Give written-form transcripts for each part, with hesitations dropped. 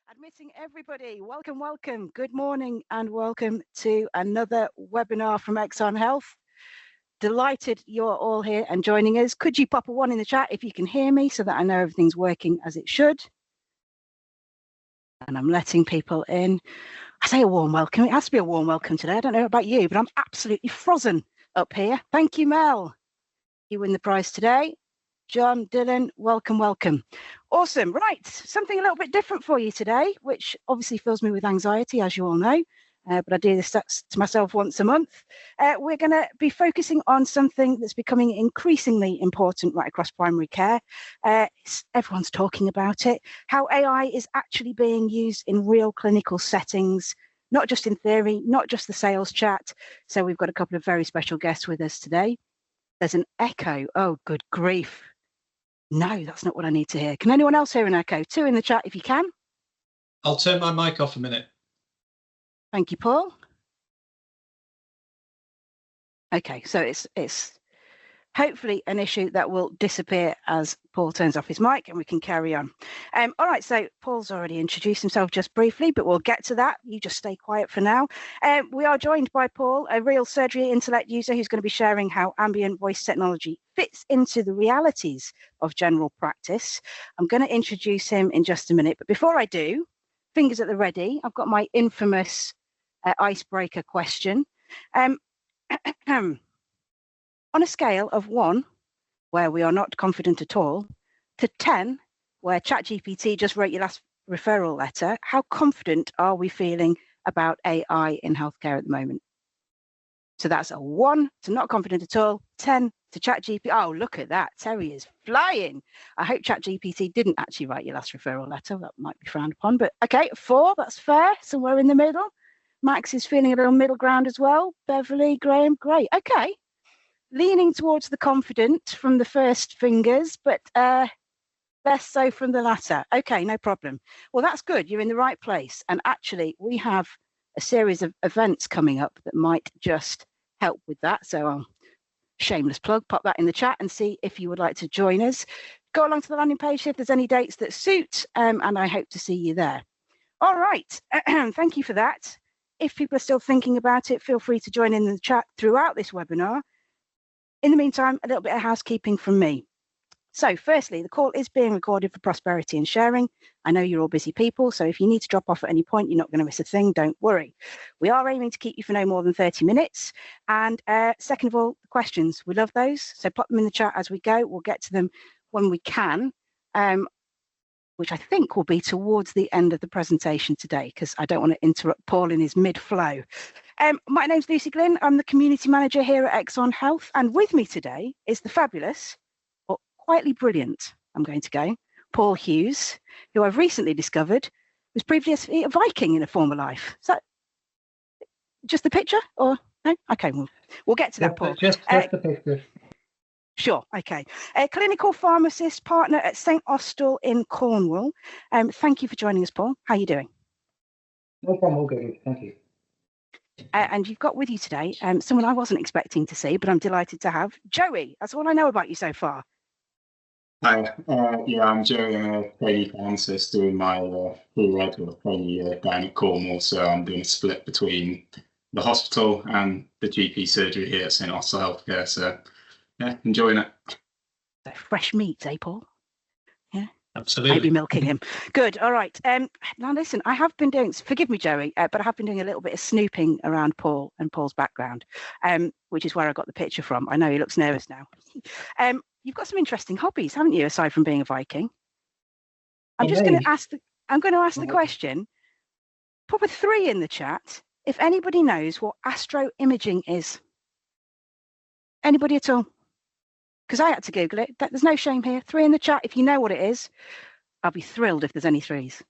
Admitting everybody, welcome, good morning, and welcome to another webinar from Exon Health. Delighted you're all here and joining us. Could you pop a 1 in the chat if you can hear me so that I know everything's working as it should? And I'm letting people in. I say a warm welcome. It has to be a warm welcome today. I don't know about you, but I'm absolutely frozen up here. Thank you, Mel. You win the prize today. John, Dylan, welcome. Awesome. Right, something a little bit different for you today, which obviously fills me with anxiety, as you all know, but I do this to myself once a month. We're going to be focusing on something that's becoming increasingly important right across primary care. Everyone's talking about it, how AI is actually being used in real clinical settings, not just in theory, not just the sales chat. So we've got a couple of very special guests with us today. There's an echo. Oh, good grief. No, that's not what I need to hear. Can anyone else hear an echo? 2 in the chat if you can. I'll turn my mic off a minute. Thank you, Paul. Okay, so it's hopefully an issue that will disappear as Paul turns off his mic and we can carry on. All right, so Paul's already introduced himself just briefly, but we'll get to that. You just stay quiet for now. We are joined by Paul, a real Surgery Intellect user who's going to be sharing how ambient voice technology fits into the realities of general practice. I'm going to introduce him in just a minute, but before I do, fingers at the ready, I've got my infamous icebreaker question. On a scale of 1, where we are not confident at all, to 10, where ChatGPT just wrote your last referral letter, how confident are we feeling about AI in healthcare at the moment? So that's a 1 to not confident at all, 10 to ChatGPT. Oh, look at that. Terry is flying. I hope ChatGPT didn't actually write your last referral letter. That might be frowned upon. But okay, 4, that's fair. Somewhere in the middle. Max is feeling a little middle ground as well. Beverly, Graham, great. Okay. Leaning towards the confident from the first fingers, but less so from the latter. Okay, no problem. Well, that's good. You're in the right place. And actually, we have a series of events coming up that might just help with that. So shameless plug, pop that in the chat and see if you would like to join us. Go along to the landing page if there's any dates that suit, and I hope to see you there. All right. Thank you for that. If people are still thinking about it, feel free to join in the chat throughout this webinar. In the meantime, a little bit of housekeeping from me. So firstly, the call is being recorded for prosperity and sharing. I know you're all busy people, so if you need to drop off at any point, you're not going to miss a thing, don't worry. We are aiming to keep you for no more than 30 minutes. And second of all, the questions, we love those. So pop them in the chat as we go. We'll get to them when we can, which I think will be towards the end of the presentation today, because I don't want to interrupt Paul in his mid-flow. My name's Lucy Glynn. I'm the community manager here at Exon Health, and with me today is the fabulous, or quietly brilliant, I'm going to go, Paul Hughes, who I've recently discovered was previously a Viking in a former life. Is that just the picture, or no? Okay, we'll get to that, Paul. Just the picture. Sure, okay. A clinical pharmacist partner at St Austell in Cornwall. Thank you for joining us, Paul. How are you doing? No problem, all good. Thank you. And you've got with you today someone I wasn't expecting to see, but I'm delighted to have, Joey. That's all I know about you so far. Hi, yeah, I'm Joey. I'm a trainee pharmacist doing my pre-reg trainee year down at Cornwall. So I'm doing a split between the hospital and the GP surgery here at St Austell Healthcare. So yeah, enjoying it. So fresh meat, eh, Paul? Yeah. Absolutely. I'll be milking him. Good. All right. Now listen, I have been doing, forgive me, Joey, but I have been doing a little bit of snooping around Paul and Paul's background, which is where I got the picture from. I know he looks nervous now. You've got some interesting hobbies, haven't you, aside from being a Viking? I'm just going to ask the question. Pop a 3 in the chat if anybody knows what astro imaging is. Anybody at all? Because I had to Google it. There's no shame here. 3 in the chat if you know what it is. I'll be thrilled if there's any 3s.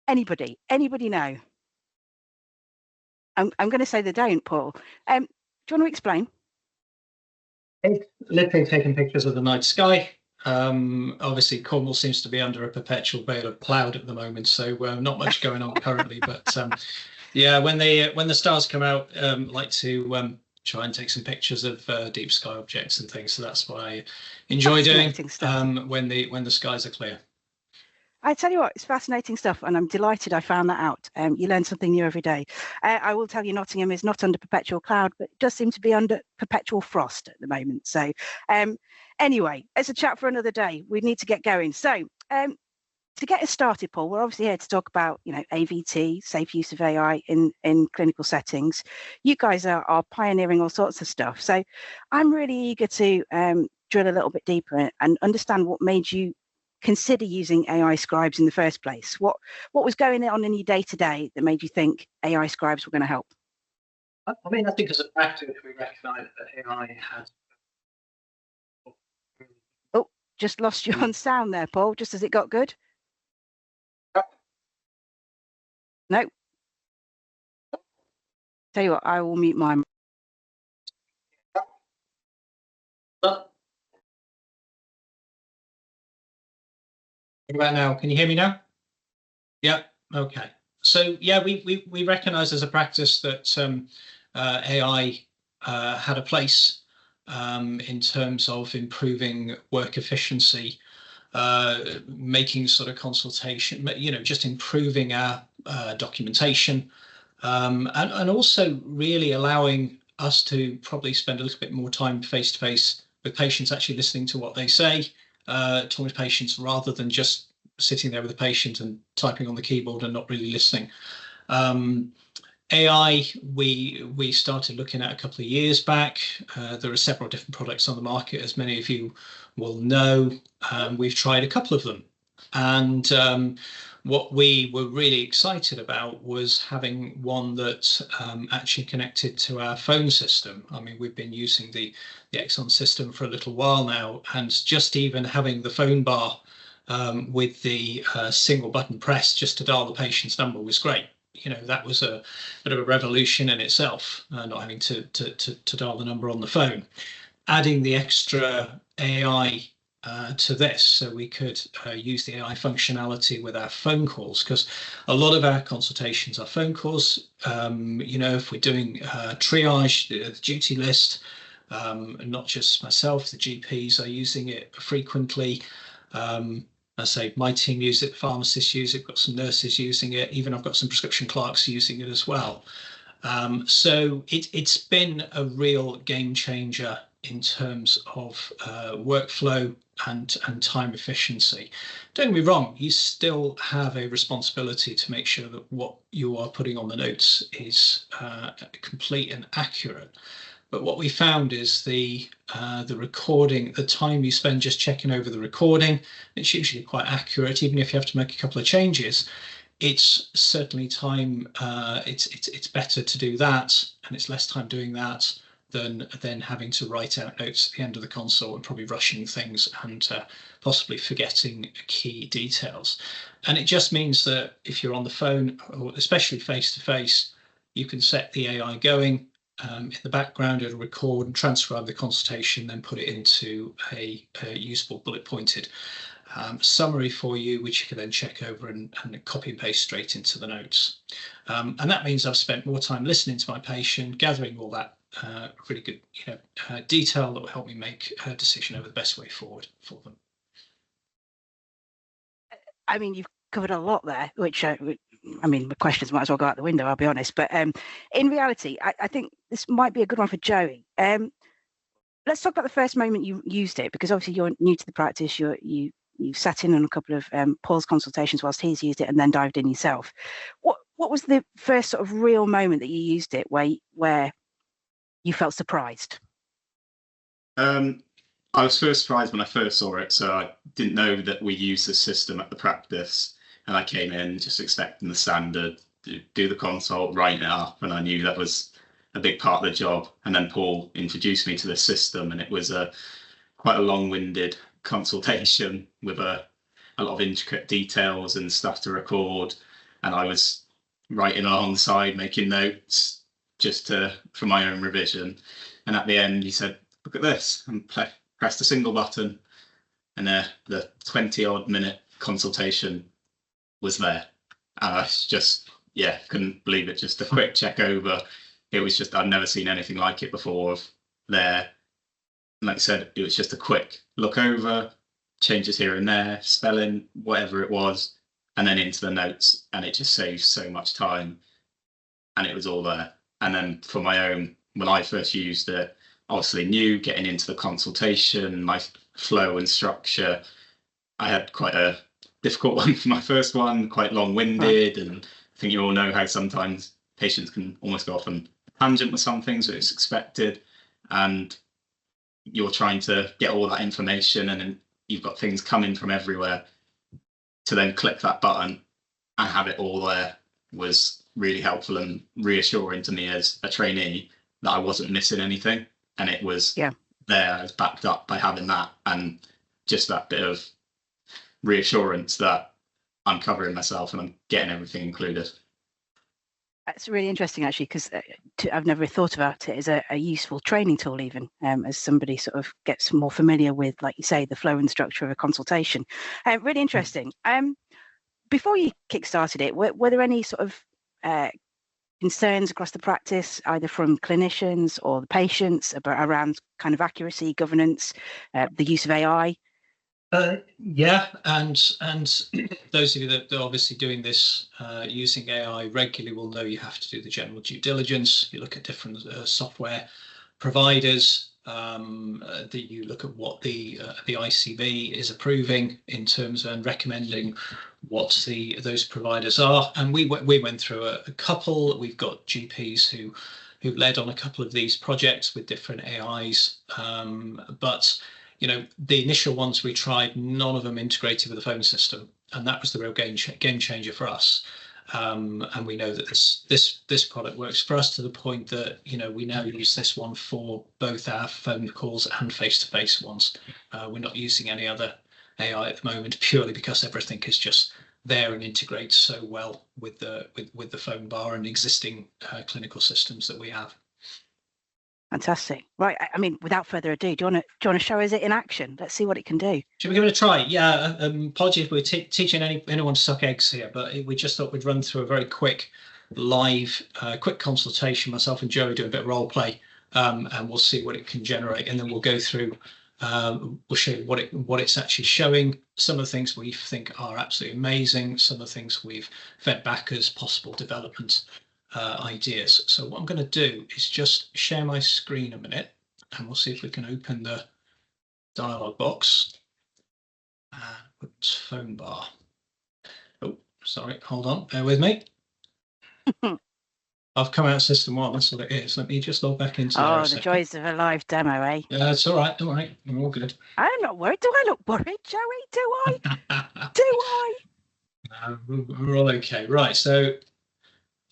Anybody know? I'm going to say they don't, Paul. Do you want to explain? It's literally taking pictures of the night sky. Obviously, Cornwall seems to be under a perpetual veil of cloud at the moment, so not much going on currently. But yeah, when the stars come out, like to try and take some pictures of deep sky objects and things. So that's what I enjoy doing when the skies are clear. I tell you what, it's fascinating stuff, and I'm delighted I found that out. You learn something new every day. I will tell you, Nottingham is not under perpetual cloud, but it does seem to be under perpetual frost at the moment. So anyway, it's a chat for another day. We need to get going. So to get us started, Paul, we're obviously here to talk about, AVT, safe use of AI in clinical settings. You guys are pioneering all sorts of stuff. So I'm really eager to drill a little bit deeper and understand what made you consider using AI scribes in the first place. What was going on in your day-to-day that made you think AI scribes were going to help? I mean, I think as a practice, we recognise that AI has... Oh, just lost you on sound there, Paul, just as it got good. No. Tell you what, I will mute mine. What about now? Can you hear me now? Yeah. Okay. So yeah, we recognise as a practice that AI had a place in terms of improving work efficiency, making sort of consultation, just improving our documentation, and also really allowing us to probably spend a little bit more time face to face with patients, actually listening to what they say, talking to patients rather than just sitting there with the patient and typing on the keyboard and not really listening. AI, we started looking at a couple of years back. There are several different products on the market, as many of you will know. We've tried a couple of them, and what we were really excited about was having one that actually connected to our phone system. I mean, we've been using the Exxon system for a little while now, and just even having the phone bar with the single button press just to dial the patient's number was great. That was a bit of a revolution in itself, not having to dial the number on the phone. Adding the extra AI to this, so we could use the AI functionality with our phone calls, because a lot of our consultations are phone calls. If we're doing triage, the duty list, not just myself, the GPs are using it frequently. I say my team use it, pharmacists use it, I've got some nurses using it, even I've got some prescription clerks using it as well. So it's been a real game changer in terms of workflow and time efficiency. Don't get me wrong, you still have a responsibility to make sure that what you are putting on the notes is complete and accurate. But what we found is the recording, the time you spend just checking over the recording, it's usually quite accurate, even if you have to make a couple of changes. It's certainly time, it's better to do that, and it's less time doing that than having to write out notes at the end of the consult and probably rushing things and possibly forgetting key details. And it just means that if you're on the phone, or especially face to face, you can set the AI going. In the background, it'll record and transcribe the consultation, then put it into a usable bullet pointed summary for you, which you can then check over and copy and paste straight into the notes. And that means I've spent more time listening to my patient, gathering all that really good detail that will help me make a decision over the best way forward for them. I mean, you've covered a lot there, which I mean, the questions might as well go out the window, I'll be honest. But in reality, I think this might be a good one for Joey. Let's talk about the first moment you used it, because obviously you're new to the practice. You sat in on a couple of Paul's consultations whilst he's used it, and then dived in yourself. What was the first sort of real moment that you used it where you felt surprised? I was first surprised when I first saw it. So I didn't know that we use this system at the practice. And I came in just expecting the standard, do the consult, write it up, and I knew that was a big part of the job. And then Paul introduced me to the system, and it was quite a long-winded consultation with a lot of intricate details and stuff to record. And I was writing along the side, making notes just for my own revision. And at the end, he said, "Look at this," and pressed a single button, and the 20-odd minute consultation was there. And I just, couldn't believe it. Just a quick check over. It was just, I've never seen anything like it before there. And like I said, it was just a quick look over, changes here and there, spelling, whatever it was, and then into the notes, and it just saves so much time. And it was all there. And then for my own, when I first used it, obviously new, getting into the consultation, my flow and structure. I had quite a difficult one for my first one, quite long-winded, and I think you all know how sometimes patients can almost go off on a tangent with some things, so it's expected, and you're trying to get all that information, and then you've got things coming from everywhere. To then click that button and have it all there was really helpful and reassuring to me as a trainee that I wasn't missing anything, and it was there. I was backed up by having that, and just that bit of reassurance that I'm covering myself and I'm getting everything included. That's really interesting, actually, because I've never thought about it as a useful training tool, even as somebody sort of gets more familiar with, like you say, the flow and structure of a consultation. Really interesting. Before you kick-started it, were there any sort of concerns across the practice, either from clinicians or the patients, around kind of accuracy, governance, the use of AI? Yeah, and those of you that are obviously doing this using AI regularly will know you have to do the general due diligence. You look at different software providers, that you look at what the ICB is approving in terms of and recommending what those providers are. And we went through a couple. We've got GPs who led on a couple of these projects with different AIs, but you know, the initial ones we tried, none of them integrated with the phone system, and that was the real game changer for us. And we know that this product works for us to the point that, you know, we now use this one for both our phone calls and face-to-face ones. We're not using any other AI at the moment, purely because everything is just there and integrates so well with the phone bar and existing clinical systems that we have. Fantastic. Right. I mean, without further ado, do you want to show us it in action? Let's see what it can do. Should we give it a try? Yeah. Apologies if we're teaching anyone to suck eggs here, but we just thought we'd run through a very quick live quick consultation. Myself and Joey do a bit of role play, and we'll see what it can generate, and then we'll go through. We'll show you what it's actually showing. Some of the things we think are absolutely amazing. Some of the things we've fed back as possible development ideas. So what I'm going to do is just share my screen a minute, and we'll see if we can open the dialog box and put phone bar. Oh, sorry, hold on, bear with me. I've come out of system one, that's what it is. Let me just log back into the joys of a live demo, eh? Yeah, it's all right, all right, we're all good. I'm not worried. Do I look worried, Joey? Do I? Do I? We're all okay. Right, so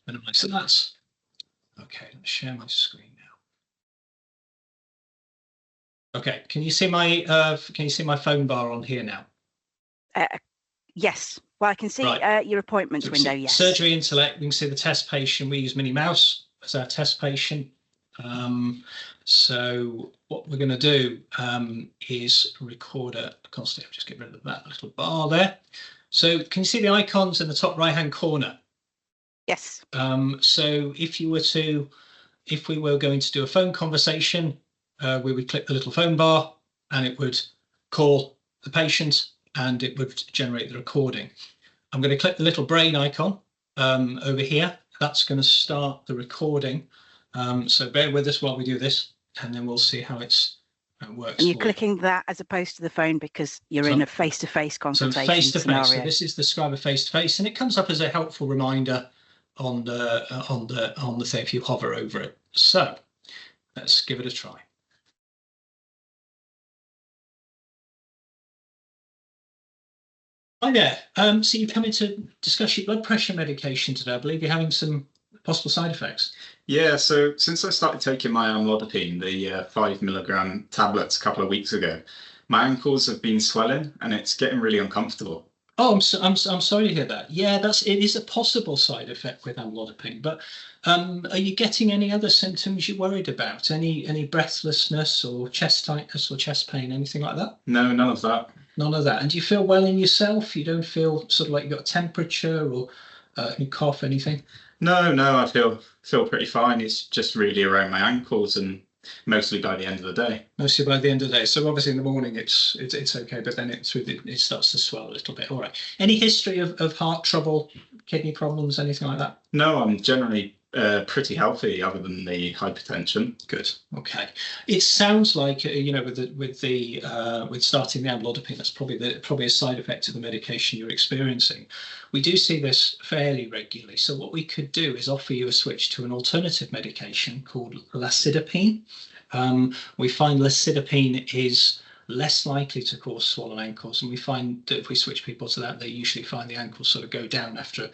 minimize that. Okay, let's share my screen now. Okay, can you see my phone bar on here now? Yes. Well, I can see your appointments window. Yes. Surgery Intellect. We can see the test patient. We use Minnie Mouse as our test patient. So what we're going to do is record a constant. Just get rid of that little bar there. So can you see the icons in the top right-hand corner? Yes. So if we were going to do a phone conversation, we would click the little phone bar, and it would call the patient, and it would generate the recording. I'm going to click the little brain icon over here. That's going to start the recording. So bear with us while we do this, and then we'll see how it works. And you're clicking that as opposed to the phone because you're in a face-to-face consultation face-to-face. So this is the Scriber face-to-face, and it comes up as a helpful reminder on the thing if you hover over it. So let's give it a try. Hi there. So you come in to discuss your blood pressure medication today. I believe you're having some possible side effects. Yeah, so since I started taking my amlodipine, the 5 milligram tablets a couple of weeks ago, my ankles have been swelling and it's getting really uncomfortable. Oh, I'm sorry to hear that. Yeah, it is a possible side effect with amlodipine. But are you getting any other symptoms you're worried about? Any breathlessness or chest tightness or chest pain, anything like that? No, none of that. None of that. And do you feel well in yourself? You don't feel sort of like you've got a temperature or any cough, anything? No, I feel pretty fine. It's just really around my ankles, and Mostly by the end of the day. Mostly by the end of the day. So obviously in the morning it's okay, but then it starts to swell a little bit. All right. Any history of heart trouble, kidney problems, anything like that? No, I'm generally pretty healthy, other than the hypertension. Good. Okay. It sounds like with starting the amlodipine, that's probably a side effect of the medication you're experiencing. We do see this fairly regularly. So what we could do is offer you a switch to an alternative medication called lacidipine. We find lacidipine is less likely to cause swollen ankles, and we find that if we switch people to that, they usually find the ankles sort of go down after a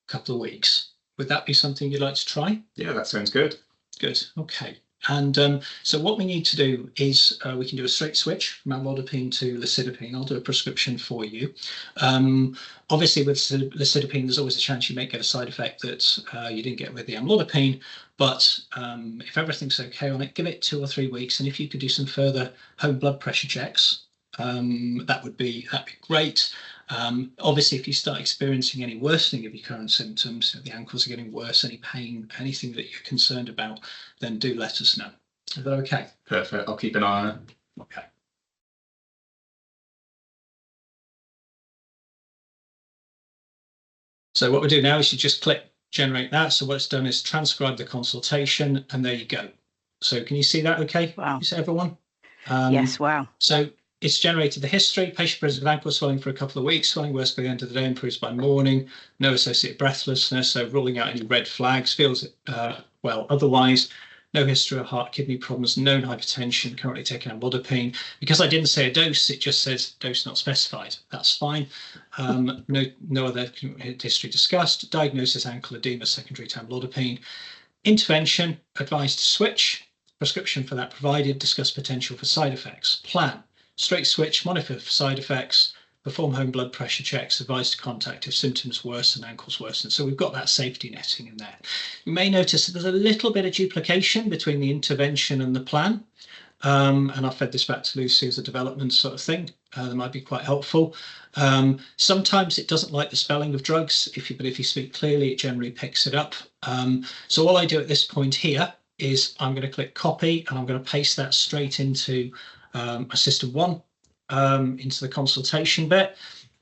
couple of weeks. Would that be something you'd like to try? Yeah, that sounds good. Good. Okay. And so what we need to do is we can do a straight switch from amlodipine to lacidipine. I'll do a prescription for you. Obviously, with lacidipine, there's always a chance you may get a side effect that you didn't get with the amlodipine. But if everything's okay on it, give it 2 or 3 weeks. And if you could do some further home blood pressure checks, that'd be great. Obviously, if you start experiencing any worsening of your current symptoms, if the ankles are getting worse, any pain, anything that you're concerned about, then do let us know. Is that okay? Perfect. I'll keep an eye on it. Okay. So what we do now is you just click generate that. So what it's done is transcribe the consultation, and there you go. So can you see that okay? Wow. You see everyone? Yes, wow. So it's generated the history. Patient presents with ankle swelling for a couple of weeks. Swelling worse by the end of the day, improves by morning. No associated breathlessness. So ruling out any red flags. Feels well otherwise. No history of heart, kidney problems. Known hypertension. Currently taking amlodipine. Because I didn't say a dose, it just says dose not specified. That's fine. No other history discussed. Diagnosis ankle edema secondary to amlodipine. Intervention advised to switch. Prescription for that provided. Discuss potential for side effects. Plan. Straight switch, monitor for side effects, perform home blood pressure checks, advised to contact if symptoms worsen, ankles worsen. So we've got that safety netting in there. You may notice that there's a little bit of duplication between the intervention and the plan. And I've fed this back to Lucy as a development sort of thing. That might be quite helpful. Sometimes it doesn't like the spelling of drugs, but if you speak clearly, it generally picks it up. So all I do at this point here is I'm going to click copy, and I'm going to paste that straight into System 1 into the consultation bit.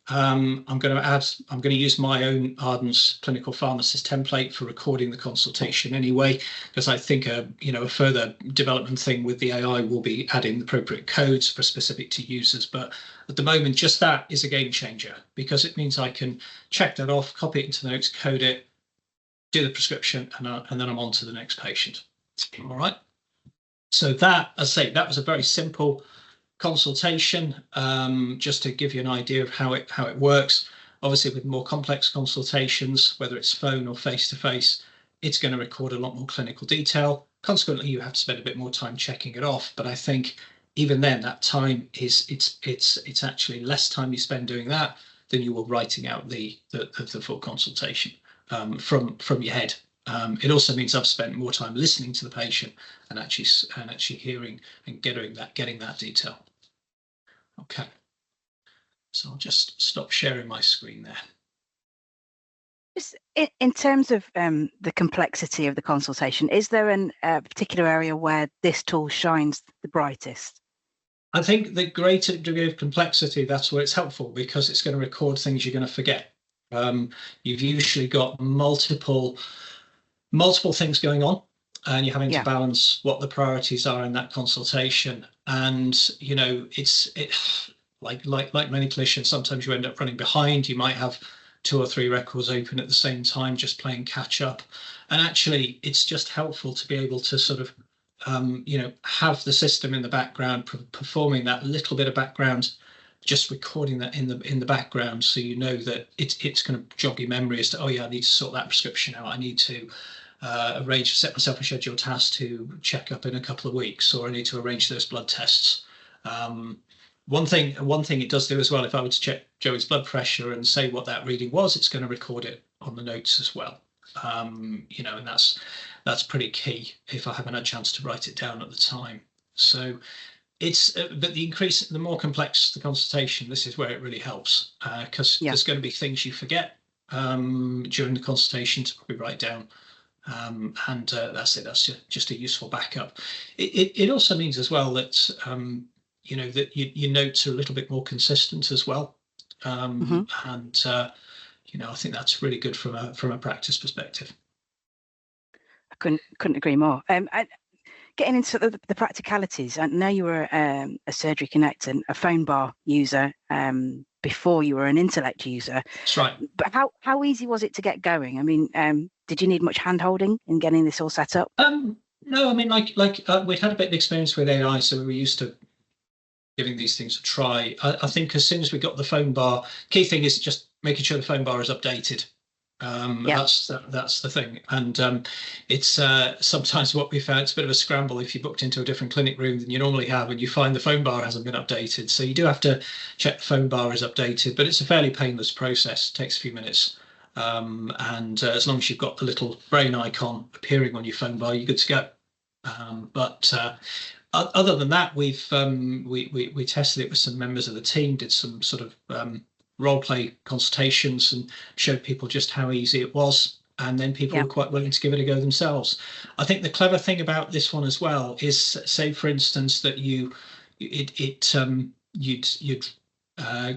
I'm going to use my own Ardent's clinical pharmacist template for recording the consultation anyway, because I think a further development thing with the AI will be adding the appropriate codes for specific to users. But at the moment, just that is a game changer, because it means I can check that off, copy it into the notes, code it, do the prescription, and then I'm on to the next patient. All right. So that, as I say, that was a very simple consultation, just to give you an idea of how it works. Obviously, with more complex consultations, whether it's phone or face-to-face, it's going to record a lot more clinical detail. Consequently, you have to spend a bit more time checking it off. But I think even then, that time it's actually less time you spend doing that than you will writing out the full consultation from your head. It also means I've spent more time listening to the patient and actually hearing and getting that detail. Okay, so I'll just stop sharing my screen there. Just in terms of the complexity of the consultation, is there a particular area where this tool shines the brightest? I think the greater degree of complexity, that's where it's helpful, because it's going to record things you're going to forget. You've usually got multiple things going on, and you're having to balance what the priorities are in that consultation. And it's like many clinicians, sometimes you end up running behind. You might have 2 or 3 records open at the same time, just playing catch up. And actually, it's just helpful to be able to sort of have the system in the background performing that little bit of background, just recording that in the background, so you know that it's going to jog your memory as to, oh yeah, I need to sort that prescription out. I need to set myself a scheduled task to check up in a couple of weeks, or I need to arrange those blood tests. One thing it does do as well, if I were to check Joey's blood pressure and say what that reading was, it's going to record it on the notes as well. And that's pretty key if I haven't had a chance to write it down at the time. So it's but the more complex the consultation, this is where it really helps, because there's going to be things you forget during the consultation to probably write down. and that's it. That's just a useful backup. It also means as well that that your notes are a little bit more consistent as well, and I think that's really good from a practice perspective. I couldn't agree more. Getting into the practicalities, I know you were a Surgery Connect and a phone bar user before you were an Intellect user. That's right. But how easy was it to get going? I mean, did you need much hand-holding in getting this all set up? No, I mean, we'd had a bit of experience with AI, so we were used to giving these things a try. I think as soon as we got the phone bar, key thing is just making sure the phone bar is updated. That's the thing, and it's sometimes what we found, it's a bit of a scramble if you booked into a different clinic room than you normally have and you find the phone bar hasn't been updated, so you do have to check the phone bar is updated, but it's a fairly painless process. It takes a few minutes, and as long as you've got the little brain icon appearing on your phone bar, you're good to go. But other than that, we tested it with some members of the team, did some sort of role play consultations and showed people just how easy it was, and then people were quite willing to give it a go themselves. I think the clever thing about this one as well is, say for instance that you'd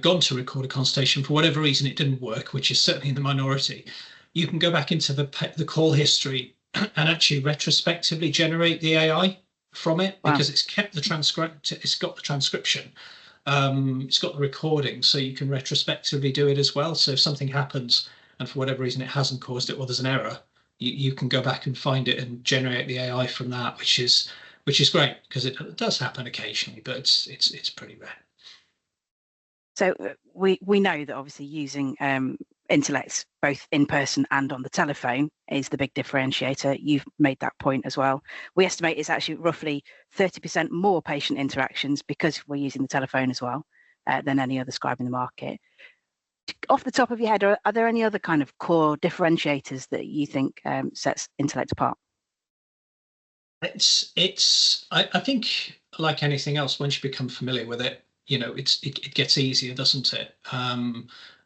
gone to record a consultation, for whatever reason it didn't work, which is certainly in the minority, you can go back into the call history and actually retrospectively generate the AI from it, because it's kept the transcript, it's got the transcription, it's got the recording, so you can retrospectively do it as well. So if something happens and for whatever reason it hasn't caused it, or there's an error, you can go back and find it and generate the AI from that, which is great, because it does happen occasionally, but it's pretty rare. So we know that obviously using Intellects both in person and on the telephone is the big differentiator. You've made that point as well. We estimate it's actually roughly 30% more patient interactions because we're using the telephone as well than any other scribe in the market. Off the top of your head, are there any other kind of core differentiators that you think sets Intellect apart? I think, like anything else, once you become familiar with it, it gets easier, doesn't it?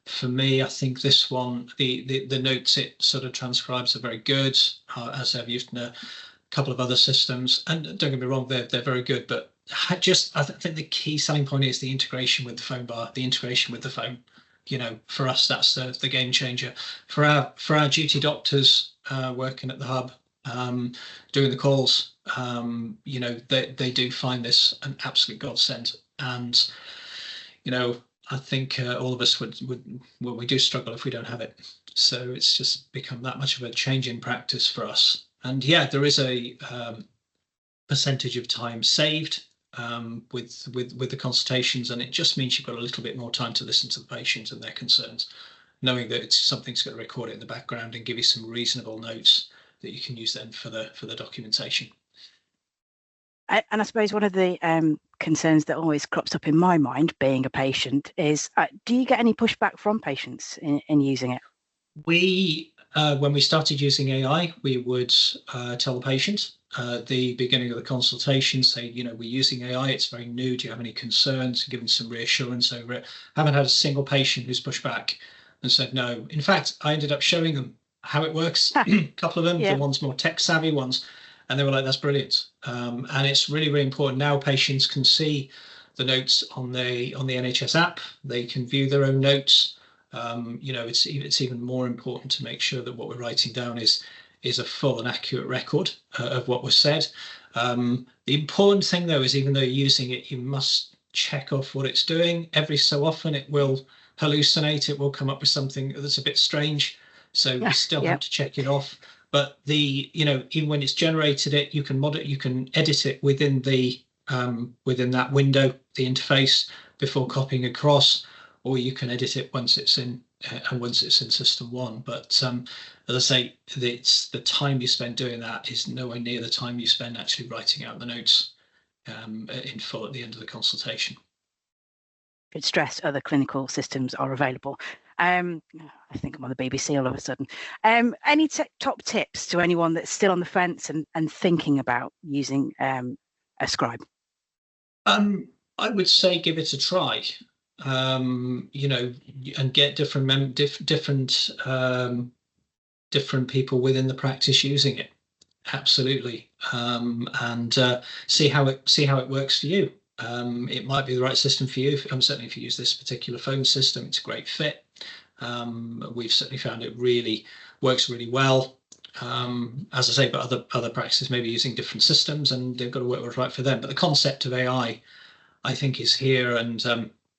For me, I think this one, the notes it sort of transcribes are very good, as I've used in a couple of other systems. And don't get me wrong, they're very good. But I think the key selling point is the integration with the phone bar, the integration with the phone. For us, that's the game changer. For our duty doctors working at the hub, doing the calls, they do find this an absolute godsend. And I think all of us we do struggle if we don't have it. So it's just become that much of a change in practice for us. And yeah, there is a percentage of time saved with the consultations, and it just means you've got a little bit more time to listen to the patient and their concerns, knowing that something's going to record it in the background and give you some reasonable notes that you can use then for the documentation. And I suppose one of the concerns that always crops up in my mind, being a patient, is do you get any pushback from patients in using it? When we started using AI, we would tell the patient at the beginning of the consultation, say, we're using AI, it's very new, do you have any concerns? Give them some reassurance over it. Haven't had a single patient who's pushed back and said no. In fact, I ended up showing them how it works. A couple of them, the ones more tech savvy ones, and they were like, that's brilliant. And it's really, really important. Now patients can see the notes on the NHS app. They can view their own notes. It's even more important to make sure that what we're writing down is a full and accurate record of what was said. The important thing, though, is even though you're using it, you must check off what it's doing. Every so often it will hallucinate. It will come up with something that's a bit strange. So you still have to check it off. But even when it's generated it, you can edit it within that window, the interface, before copying across, or you can edit it once it's in system one. But as I say, it's the time you spend doing that is nowhere near the time you spend actually writing out the notes in full at the end of the consultation. Good stress. Other clinical systems are available. I think I'm on the BBC all of a sudden. Any top tips to anyone that's still on the fence and thinking about using a scribe? I would say give it a try. And get different different people within the practice using it. Absolutely. And see how it works for you. It might be the right system for you. Certainly if you use this particular phone system, it's a great fit. We've certainly found it really works really well. As I say, but other practices may be using different systems, and they've got to work what's right for them. But the concept of AI, I think, is here, and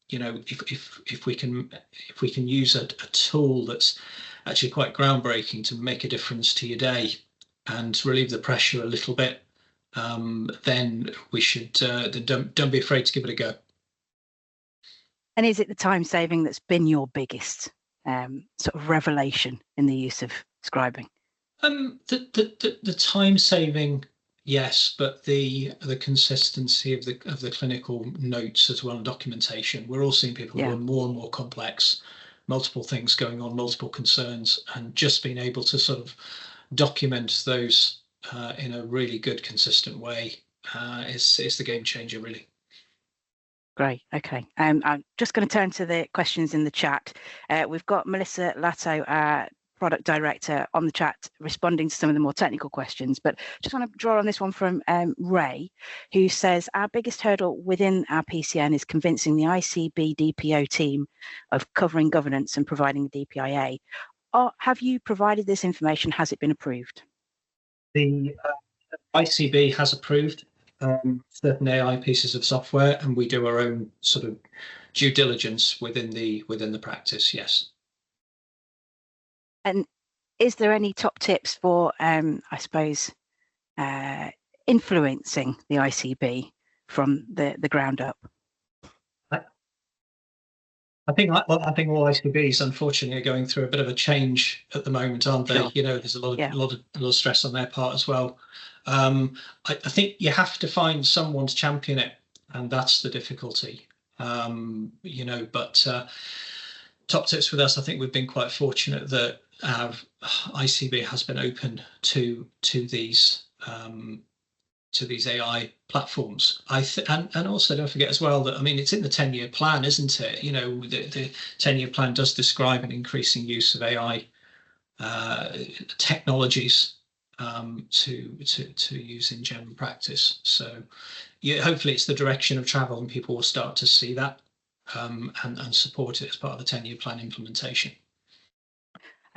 you know, if we can use a tool that's actually quite groundbreaking to make a difference to your day and relieve the pressure a little bit, then we should don't be afraid to give it a go. And is it the time saving that's been your biggest sort of revelation in the use of scribing? The time saving, yes, but the consistency of the clinical notes as well, and documentation. We're all seeing people who are more and more complex, multiple things going on, multiple concerns, and just being able to sort of document those in a really good, consistent way is the game changer, really. Great. Okay. I'm just going to turn to the questions in the chat. We've got Melissa Latto, product director, on the chat responding to some of the more technical questions, but just want to draw on this one from Ray, who says our biggest hurdle within our PCN is convincing the ICB DPO team of covering governance and providing a DPIA. Have you provided this information? Has it been approved? The ICB has approved certain AI pieces of software, and we do our own sort of due diligence within the practice. Yes. And is there any top tips for, I suppose, influencing the ICB from the ground up? I think all ICBs, unfortunately, are going through a bit of a change at the moment, aren't they? Sure. You know, there's a lot of stress on their part as well. I think you have to find someone to champion it, and that's the difficulty. You know, but top tips with us, I think we've been quite fortunate that our ICB has been open to these AI platforms. And also don't forget as well that, I mean, it's in the 10-year plan, isn't it? You know, the 10-year plan does describe an increasing use of AI technologies to use in general practice. So hopefully it's the direction of travel, and people will start to see that and support it as part of the 10-year plan implementation.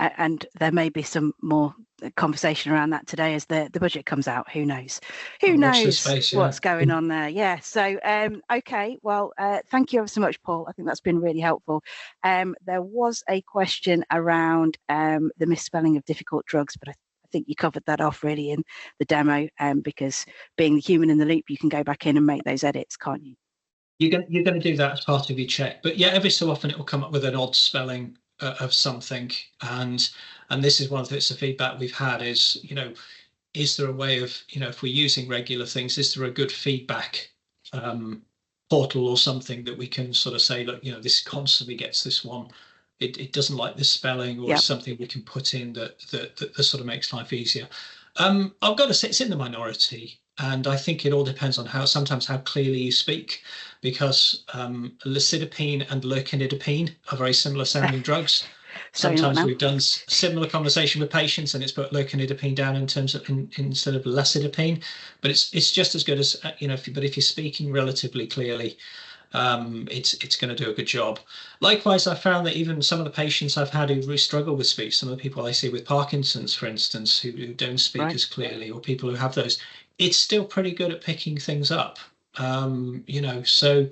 And there may be some more conversation around that today as the budget comes out. Who knows? Who knows what's going on there? Yeah. So, okay. Well, thank you ever so much, Paul. I think that's been really helpful. There was a question around the misspelling of difficult drugs, but I think you covered that off really in the demo, because being the human in the loop, you can go back in and make those edits, can't you? You're going to do that as part of your check. But yeah, every so often it will come up with an odd spelling of something, and this is one of the bits of feedback we've had is, you know, is there a way of, you know, if we're using regular things, is there a good feedback portal or something that we can sort of say, look, you know, this constantly gets this one, it doesn't like this spelling, or something we can put in that sort of makes life easier. I've got to say it's in the minority, and I think it all depends on sometimes how clearly you speak, because licidipine and lercanidipine are very similar sounding drugs. Sometimes we've done similar conversation with patients, and it's put lercanidipine down in terms of instead of lacidipine, but it's just as good as, you know. But if you're speaking relatively clearly, it's going to do a good job. Likewise, I found that even some of the patients I've had who really struggle with speech, some of the people I see with Parkinson's, for instance, who don't speak as clearly, or people who have those, it's still pretty good at picking things up. You know, so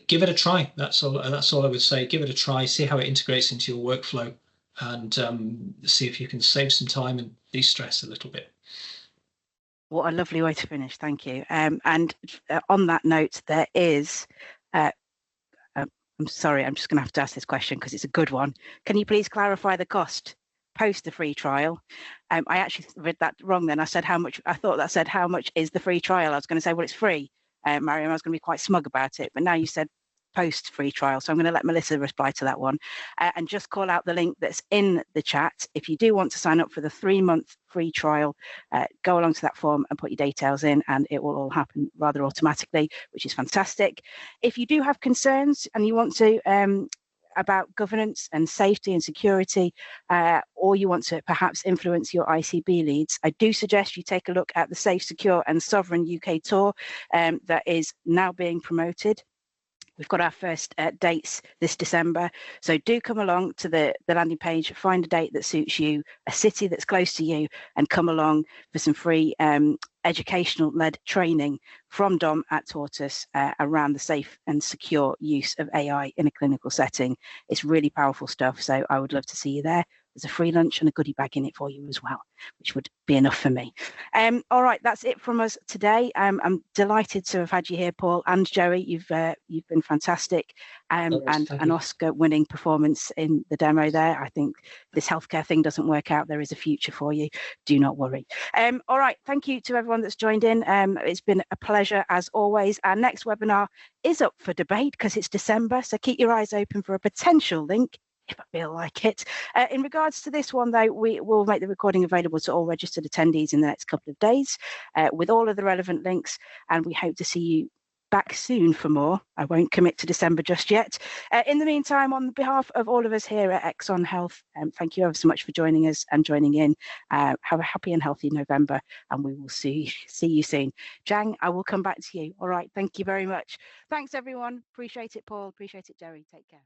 give it a try. That's all I would say. Give it a try, see how it integrates into your workflow, and see if you can save some time and de-stress a little bit. What a lovely way to finish. Thank you. And on that note, there is, I'm sorry, I'm just going to have to ask this question because it's a good one. Can you please clarify the cost post the free trial? I actually read that wrong then. I said how much, I thought that said how much is the free trial. I was going to say, well, it's free, Mariam. I was going to be quite smug about it, but now you said post free trial. So I'm going to let Melissa reply to that one, and just call out the link that's in the chat. If you do want to sign up for the 3-month free trial, go along to that form and put your details in, and it will all happen rather automatically, which is fantastic. If you do have concerns and you want to about governance and safety and security, or you want to perhaps influence your ICB leads, I do suggest you take a look at the Safe, Secure and Sovereign UK tour that is now being promoted. We've got our first dates this December, so do come along to the landing page, find a date that suits you, a city that's close to you, and come along for some free educational-led training from Dom at TORTUS around the safe and secure use of AI in a clinical setting. It's really powerful stuff, so I would love to see you there. There's a free lunch and a goodie bag in it for you as well, which would be enough for me. All right, that's it from us today. I'm delighted to have had you here, Paul and Joey. You've been fantastic, and an Oscar-winning performance in the demo there. I think this healthcare thing doesn't work out. There is a future for you. Do not worry. All right, thank you to everyone that's joined in. It's been a pleasure as always. Our next webinar is up for debate because it's December, so keep your eyes open for a potential link if I feel like it. In regards to this one, though, we will make the recording available to all registered attendees in the next couple of days with all of the relevant links, and we hope to see you back soon for more. I won't commit to December just yet. In the meantime, on behalf of all of us here at Exon Health, thank you ever so much for joining us and joining in. Have a happy and healthy November, and we will see you soon. Jang, I will come back to you. All right, thank you very much. Thanks, everyone. Appreciate it, Paul. Appreciate it, Jerry. Take care.